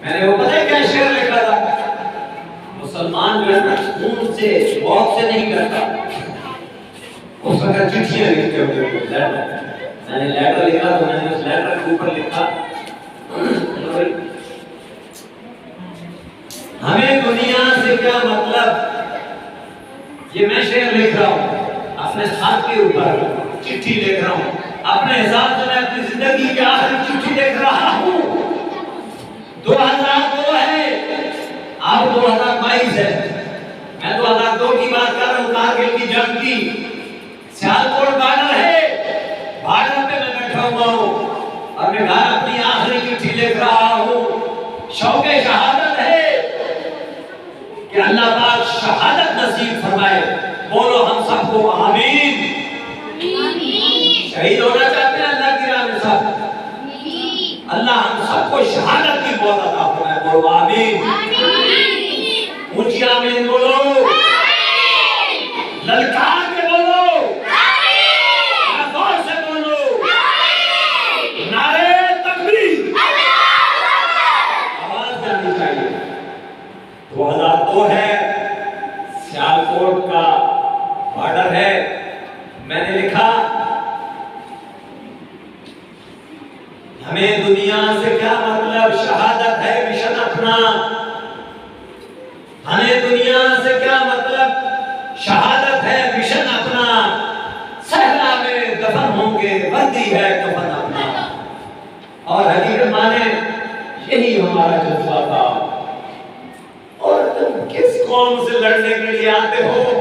मैंने वो पता है क्या शेर लिखा था, मुसलमान जो है ना खून से मौत से नहीं करता, उस वक्त चिट्ठियां लिखते हुए मैंने लेटर लिखा तो मैंने उस लेटर के ऊपर लिखा हमें दुनिया से क्या मतलब। ये मैं शेर लिख रहा हूँ अपने हाथ के ऊपर, चिट्ठी लिख रहा हूँ अपने हिसाब से, मैं अपनी जिंदगी की आखिरी चिट्ठी लिख रहा हूँ। 2002 है, अब 2022 है। मैं 2002 की बात कर रहा हूँ, कारगिल की जंग की। सियालकोट बॉर्डर है, बॉर्डर पे मैं बैठा हुआ हूँ और मैं घर अपनी आखिरी चिट्ठी लिख रहा हूँ। शौक़े शहादत है कि अल्लाह पाक शहादत नसीब फरमाए। बोलो हम सबको आमीन। शहीद होना चाहते हैं अल्लाह की राह में सब, अल्लाह हम सबको शहादत की मौत अता फरमाए। बोलो आमीन। ऊंची आमीन बोलो, ललकार के बोलो, जोर से बोलो, नारे तकबीर, आवाज जानी चाहिए। 2002 है, सियालकोट का बॉर्डर है। मैंने लिखा हमें दुनिया से क्या मतलब, शहादत है मिशन अपना। हमें दुनिया से क्या मतलब, शहादत है मिशन अपना। सहरा में दफन होंगे, वर्दी है कफन अपना। और हकीकत माने यही हमारा जज्बा था। और तुम किस कौम से लड़ने के लिए आते हो?